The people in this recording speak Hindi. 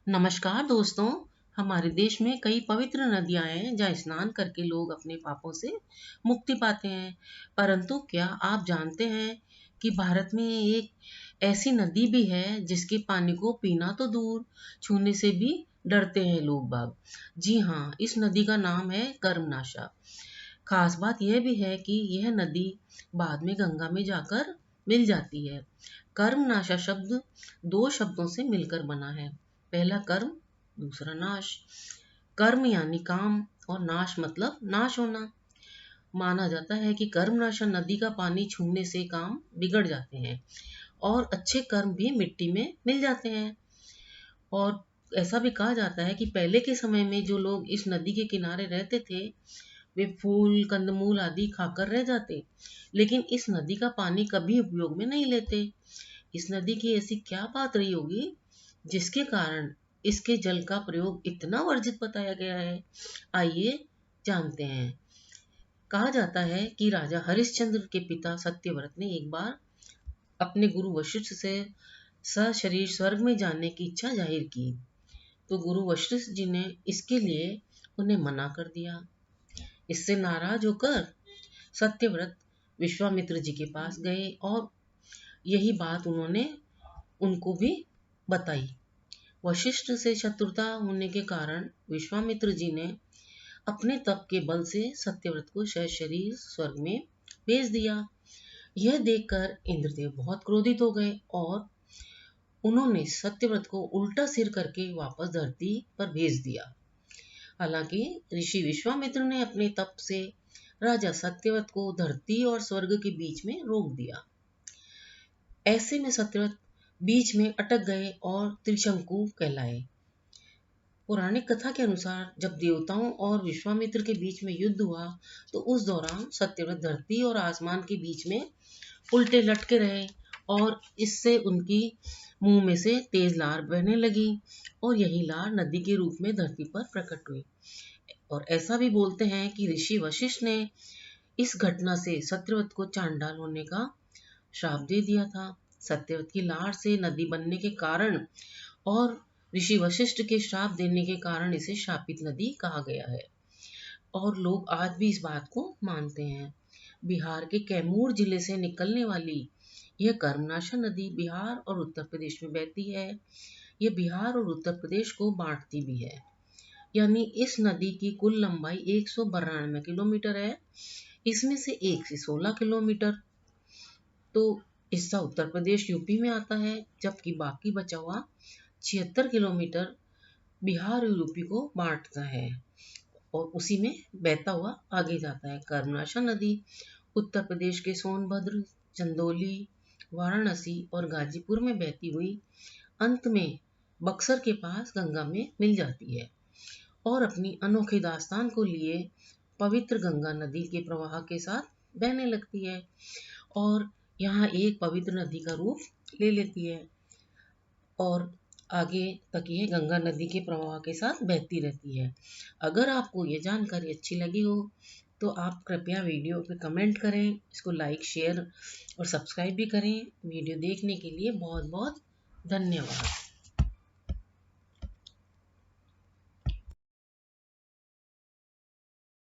नमस्कार दोस्तों। हमारे देश में कई पवित्र नदियां हैं जहाँ स्नान करके लोग अपने पापों से मुक्ति पाते हैं। परंतु क्या आप जानते हैं कि भारत में एक ऐसी नदी भी है जिसके पानी को पीना तो दूर, छूने से भी डरते हैं लोग बाग। जी हाँ, इस नदी का नाम है कर्मनाशा। खास बात यह भी है कि यह नदी बाद में गंगा में जाकर मिल जाती है। कर्मनाशा शब्द दो शब्दों से मिलकर बना है। पहला कर्म, दूसरा नाश। कर्म यानी काम और नाश मतलब नाश होना। माना जाता है कि कर्मनाशा नदी का पानी छूने से काम बिगड़ जाते हैं और अच्छे कर्म भी मिट्टी में मिल जाते हैं। और ऐसा भी कहा जाता है कि पहले के समय में जो लोग इस नदी के किनारे रहते थे वे फूल कंदमूल आदि खाकर रह जाते, लेकिन इस नदी का पानी कभी उपयोग में नहीं लेते। इस नदी की ऐसी क्या बात रही होगी जिसके कारण इसके जल का प्रयोग इतना वर्जित बताया गया है। आइए जानते हैं। कहा जाता है कि राजा हरिश्चंद्र के पिता सत्यव्रत ने एक बार अपने गुरु वशिष्ठ से सशरीर स्वर्ग में जाने की इच्छा जाहिर की, तो गुरु वशिष्ठ जी ने इसके लिए उन्हें मना कर दिया। इससे नाराज होकर सत्यव्रत विश्वामित्र जी के पास गए और यही बात उन्होंने उनको भी बताई। वशिष्ठ से शत्रुता होने के कारण विश्वामित्र जी ने अपने तप के बल से सत्यव्रत को सशरीर स्वर्ग में भेज दिया। यह देखकर इंद्रदेव बहुत क्रोधित हो गए और उन्होंने सत्यव्रत को उल्टा सिर करके वापस धरती पर भेज दिया। हालांकि ऋषि विश्वामित्र ने अपने तप से राजा सत्यव्रत को धरती और स्वर्ग के बीच में रोक दिया। ऐसे में सत्यव्रत बीच में अटक गए और त्रिशंकु कहलाए। पौराणिक कथा के अनुसार जब देवताओं और विश्वामित्र के बीच में युद्ध हुआ, तो उस दौरान सत्यव्रत धरती और आसमान के बीच में उल्टे लटके रहे और इससे उनकी मुंह में से तेज लार बहने लगी और यही लार नदी के रूप में धरती पर प्रकट हुई। और ऐसा भी बोलते हैं कि ऋषि वशिष्ठ ने इस घटना से सत्यव्रत को चांडाल होने का श्राप दे दिया था। सत्यवती की लार से नदी बनने के कारण और ऋषि वशिष्ठ के श्राप देने के कारण इसे शापित नदी कहा गया है और लोग आज भी इस बात को मानते हैं। बिहार के कैमूर जिले से निकलने वाली यह कर्मनाशा नदी बिहार और उत्तर प्रदेश में बहती है। यह बिहार और उत्तर प्रदेश को बांटती भी है, यानी इस नदी की कुल लंबाई 192 किलोमीटर है। इसमें से 1 से 16 किलोमीटर तो हिस्सा उत्तर प्रदेश यूपी में आता है, जबकि बाकी बचा हुआ 76 किलोमीटर बिहार और यूपी को बांटता है और उसी में बहता हुआ आगे जाता है। कर्मनाशा नदी उत्तर प्रदेश के सोनभद्र, चंदौली, वाराणसी और गाजीपुर में बहती हुई अंत में बक्सर के पास गंगा में मिल जाती है और अपनी अनोखी दास्तान को लिए पवित्र गंगा नदी के प्रवाह के साथ बहने लगती है और यहाँ एक पवित्र नदी का रूप ले लेती है और आगे तक ये गंगा नदी के प्रवाह के साथ बहती रहती है। अगर आपको ये जानकारी अच्छी लगी हो तो आप कृपया वीडियो पे कमेंट करें, इसको लाइक, शेयर और सब्सक्राइब भी करें। वीडियो देखने के लिए बहुत बहुत धन्यवाद।